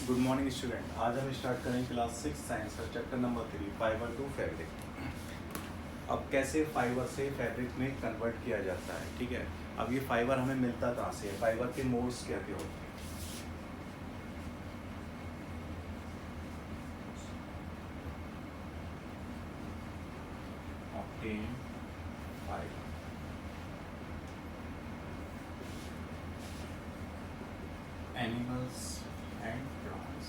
Good morning student. आज हम start करेंगे क्लास 6 साइंस का chapter number 3 fibre to fabric. अब कैसे फाइबर से फैब्रिक में कन्वर्ट किया जाता है, ठीक है। अब ये फाइबर हमें मिलता कहाँ से है, फाइबर के मोड्स क्या क्या होते हैं। Obtain fibre, animals and plants.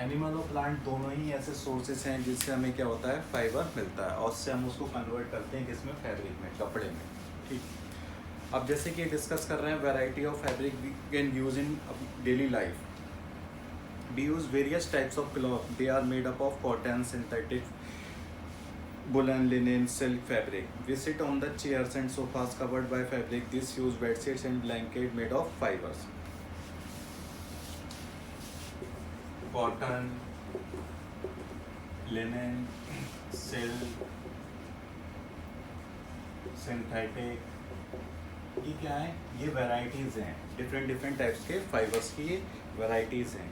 Animal और प्लांट दोनों ही ऐसे सोर्सेस हैं जिससे हमें क्या होता है, फाइबर मिलता है और उससे हम उसको कन्वर्ट करते हैं किसमें, फैब्रिक में, कपड़े में, ठीक। अब जैसे कि डिस्कस कर रहे हैं variety of fabric we can use in daily life. We use various types of cloth. They are made up of cotton, synthetic, woolen, linen, silk, fabric. We sit on the chairs and sofas covered by fabric. This use bed sheets and blanket made of fibers. Cotton, linen, silk, synthetic, ये क्या है, ये varieties हैं, different different types के fibres की ये varieties हैं।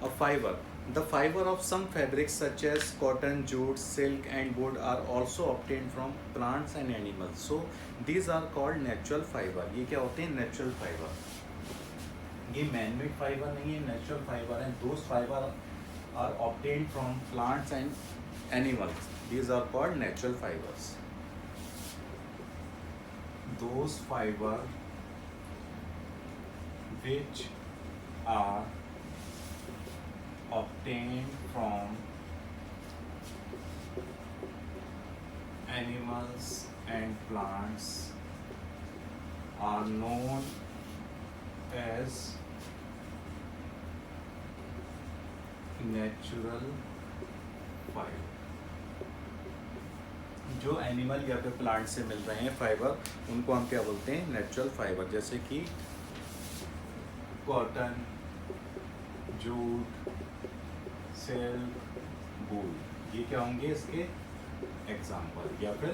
A fiber. The fiber of some fabrics such as cotton, jute, silk and wood are also obtained from plants and animals. So these are called natural fiber. ये क्या होते हैं, natural fiber. ये man-made fiber नहीं है, natural fiber है. Those fiber are obtained from plants and animals. These are called natural fibers. Those fiber which are obtained from animals and plants are known as natural fiber. जो animal या फिर plant से मिल रहे हैं fibre, उनको हम क्या बोलते हैं, नेचुरल फाइबर। जैसे कि कॉटन, जूट, सिल्क, वूल, ये क्या होंगे इसके एग्जाम्पल, या फिर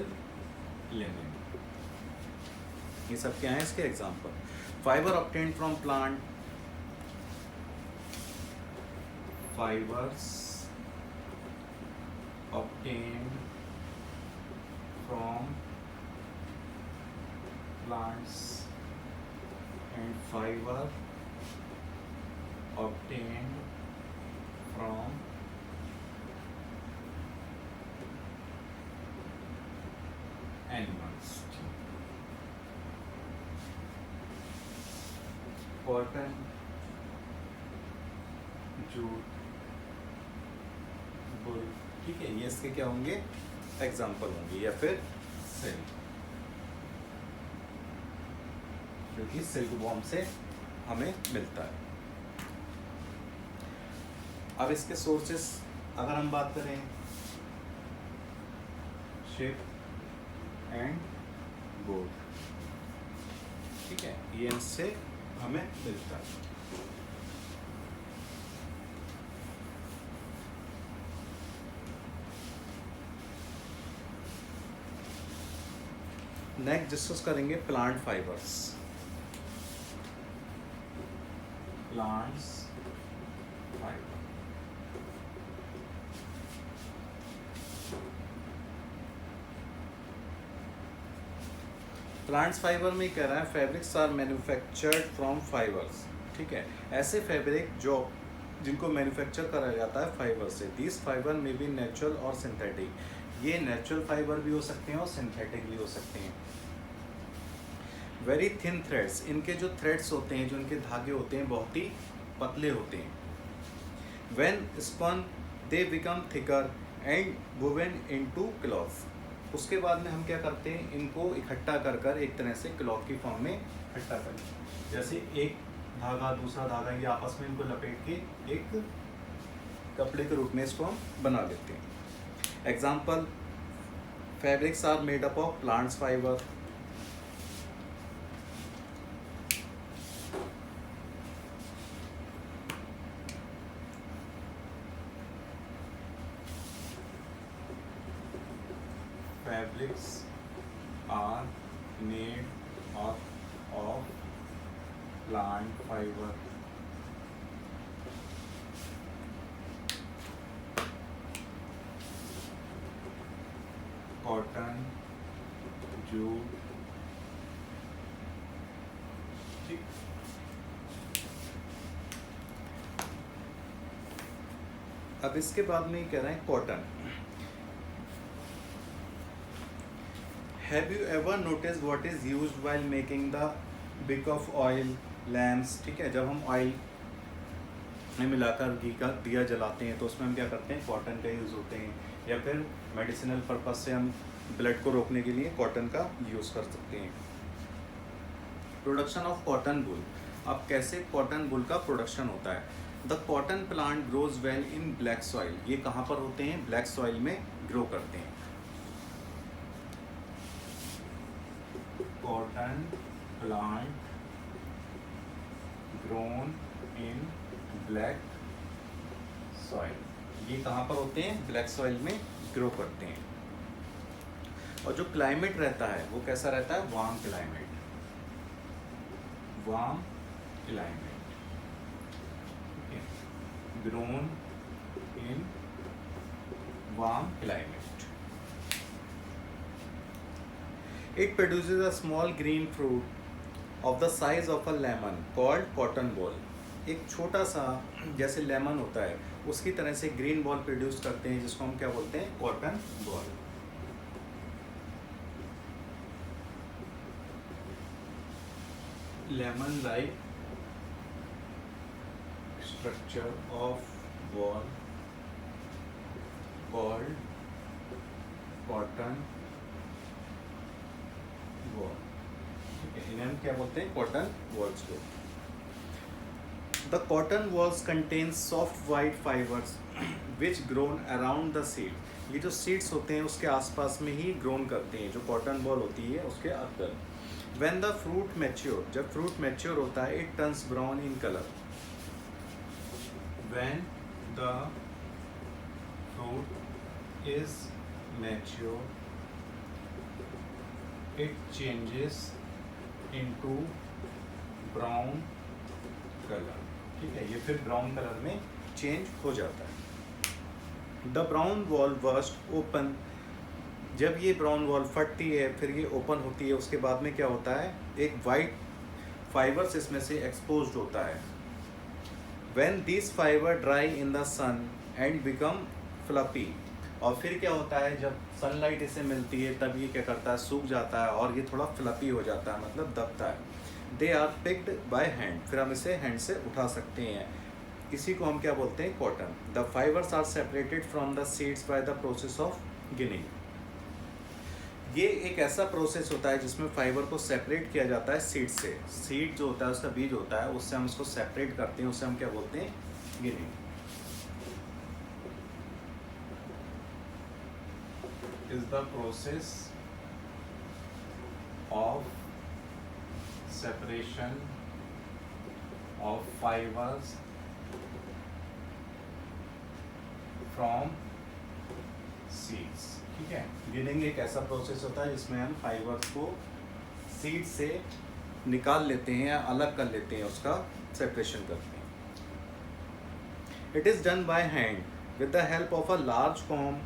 लिनन, ये सब क्या है इसके example. Fibre obtained from plant, fibres obtained from plants and fibre obtained from animals. Cotton, jute, wool, ठीक है, ये इसके क्या होंगे, एग्जाम्पल होंगे। या फिर सिल्क, जो कि सिल्क वॉर्म से हमें मिलता है। अब इसके सोर्सेस अगर हम बात करें, शिप एंड बोट, ठीक है, ये इनसे हमें मिलता है। नेक्स्ट डिस्कस करेंगे plant fibres. Plants fibre, plants fibre में कह रहा है fabrics are manufactured from fibres, ठीक है। ऐसे फैब्रिक जो जिनको मैन्युफैक्चर करा जाता है फाइबर से। दिस फाइबर में भी नेचुरल और सिंथेटिक। ये नेचुरल फाइबर भी हो सकते हैं और सिंथेटिक भी हो सकते हैं। वेरी थिन थ्रेड्स, इनके जो थ्रेड्स होते हैं, जो इनके धागे होते हैं, बहुत ही पतले होते हैं। When spun they become thicker and woven into cloth. उसके बाद में हम क्या करते हैं, इनको इकट्ठा कर कर एक तरह से क्लॉथ की फॉर्म में इकट्ठा करते, जैसे एक धागा दूसरा धागा, ये आपस में इनको लपेट के एक कपड़े के रूप में इसको हम बना लेते हैं। Example, fabrics are made up of plants fibre, fabrics are made of plant fibre, cotton, jute, ठीक। अब इसके बाद में ये कह रहे हैं cotton. Have you ever notice what is used while making the wick of oil lamps, ठीक है। जब हम ऑयल में मिलाकर घी का दिया जलाते हैं तो उसमें हम क्या करते हैं, कॉटन का यूज़ होते हैं, या फिर मेडिसिनल पर्पज से हम ब्लड को रोकने के लिए कॉटन का यूज़ कर सकते हैं। प्रोडक्शन ऑफ कॉटन वूल, अब कैसे कॉटन वूल का प्रोडक्शन होता है। The cotton plant grows well in black soil, ये कहाँ पर होते हैं, ब्लैक सॉइल में ग्रो करते हैं। Cotton plant grown in black soil, ये कहाँ पर होते हैं, ब्लैक सॉइल में ग्रो करते हैं। और जो क्लाइमेट रहता है वो कैसा रहता है, warm climate, warm climate, grown in warm climate. It produces a small green fruit of the size of a lemon called cotton ball, एक छोटा सा जैसे लेमन होता है उसकी तरह से ग्रीन बॉल प्रोड्यूस करते हैं, जिसको हम क्या बोलते हैं, cotton ball. Lemon like structure of ball called cotton ball, ठीक है, इन्हें हम क्या बोलते हैं, कॉटन बॉल्स को। The cotton balls contain soft white fibers which grown around the seed, ये जो सीड्स होते हैं उसके आसपास में ही ग्रोन करते हैं, जो कॉटन बॉल होती है उसके अंदर। When the fruit mature, जब फ्रूट मैच्योर होता है, it turns brown in color. When the fruit is mature, it changes into brown color, ठीक है, ये फिर ब्राउन कलर में चेंज हो जाता है। The brown wall burst open, जब ये ब्राउन वॉल फटती है फिर ये ओपन होती है, उसके बाद में क्या होता है, एक वाइट फाइबर्स इसमें से एक्सपोज्ड होता है। When this fibre dry in the sun and become fluffy, और फिर क्या होता है, जब सनलाइट इसे मिलती है तब ये क्या करता है, सूख जाता है और ये थोड़ा फ्लफी हो जाता है, मतलब दबता है। They are picked by hand, फिर हम इसे हैंड से उठा सकते हैं, इसी को हम क्या बोलते हैं, cotton. The fibres are separated from the seeds by the process of ginning, ये एक ऐसा प्रोसेस होता है जिसमें फाइबर को सेपरेट किया जाता है सीड से। सीड जो होता है उसका बीज होता है, उससे हम उसको सेपरेट करते हैं, उससे हम क्या बोलते हैं, ginning. Is the process of separation of fibers from seeds, ठीक है। गिनिंग एक ऐसा प्रोसेस होता है जिसमें हम फाइबर्स को सीड से निकाल लेते हैं या अलग कर लेते हैं, उसका सेपरेशन करते हैं। It is done by hand with the help of a large com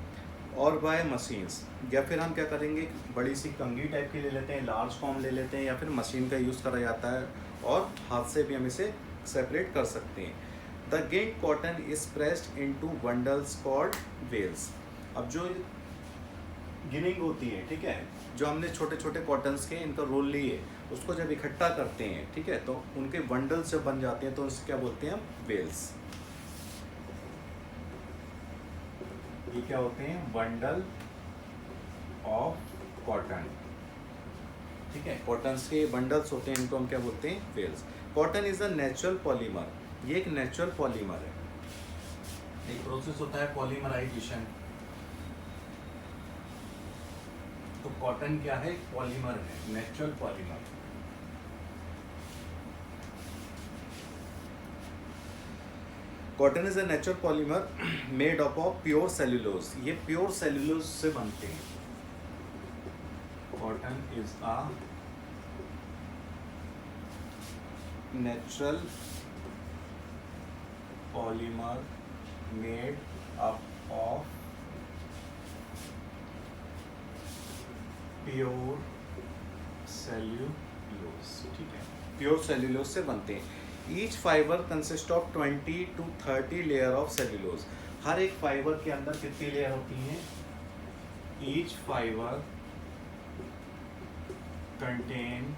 और बाय मशीन्स, या फिर हम क्या करेंगे, बड़ी सी कंघी टाइप की ले लेते हैं, लार्ज कॉम ले लेते हैं, या फिर मशीन का यूज़ करा जाता है, और हाथ से भी हम इसे सेपरेट कर सकते हैं। The ginned cotton is pressed into bundles called bales, अब जो गिनिंग होती है, ठीक है, जो हमने छोटे छोटे कॉटन्स के इनका रोल लिए, उसको जब इकट्ठा करते हैं, ठीक है, तो उनके बंडल्स जब बन जाते हैं तो उनसे क्या बोलते हैं हम, वेल्स। ये क्या होते हैं, बंडल ऑफ कॉटन, ठीक है, कॉटन के बंडल्स होते हैं, इनको हम क्या बोलते हैं, bales. Cotton is a natural polymer, ये एक नेचुरल पॉलीमर है, एक प्रोसेस होता है पॉलीमराइजेशन। तो कॉटन क्या है, पॉलीमर है, natural polymer. Cotton is a natural polymer made up of pure cellulose, ये प्योर सेल्यूलोज से बनते हैं। Cotton is a natural polymer made up of pure cellulose, ठीक है, प्योर सेल्यूलोज से बनते हैं। Each fibre consist of 20 to 30 layer of cellulose. हर एक फाइबर के अंदर कितनी लेयर होती हैं? Each fibre contain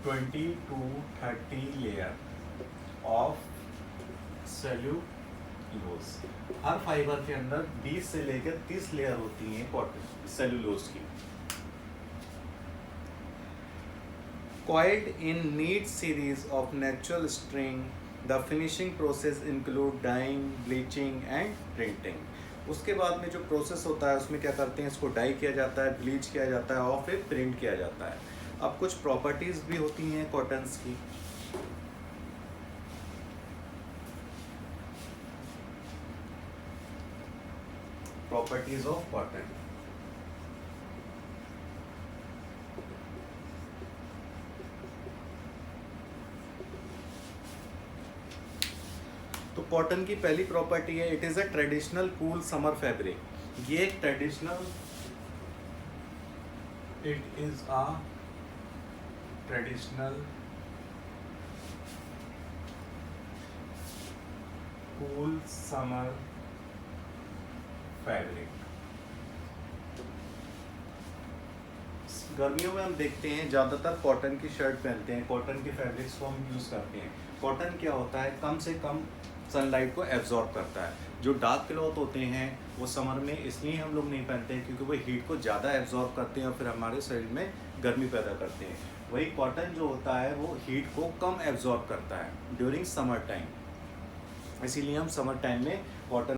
20 to 30 layer of cellulose. हर फाइबर के अंदर 20 से लेकर 30 लेयर होती हैं कॉटन सेल्यूलोज की। Coiled in neat series of natural string, the finishing process include dyeing, bleaching and printing. उसके बाद में जो प्रोसेस होता है उसमें क्या करते हैं, इसको डाई किया जाता है, ब्लीच किया जाता है और फिर प्रिंट किया जाता है। अब कुछ प्रॉपर्टीज भी होती हैं कॉटन्स की। Properties of cotton. तो कॉटन की पहली प्रॉपर्टी है, it is a traditional cool summer fabric. ये एक traditional, it is a traditional cool summer fabric. गर्मियों में हम देखते हैं ज़्यादातर कॉटन की शर्ट पहनते हैं, कॉटन के फैब्रिक्स को हम यूज़ करते हैं। कॉटन क्या होता है, कम से कम सनलाइट को एब्जॉर्ब करता है। जो डार्क क्लॉथ होते हैं वो समर में इसलिए हम लोग नहीं पहनते हैं क्योंकि वो हीट को ज़्यादा एब्जॉर्ब करते हैं और फिर हमारे शरीर में गर्मी पैदा करते हैं। वही कॉटन जो होता है वो हीट को कम एब्जॉर्ब करता है ड्यूरिंग समर टाइम, इसीलिए हम समर टाइम में कॉटन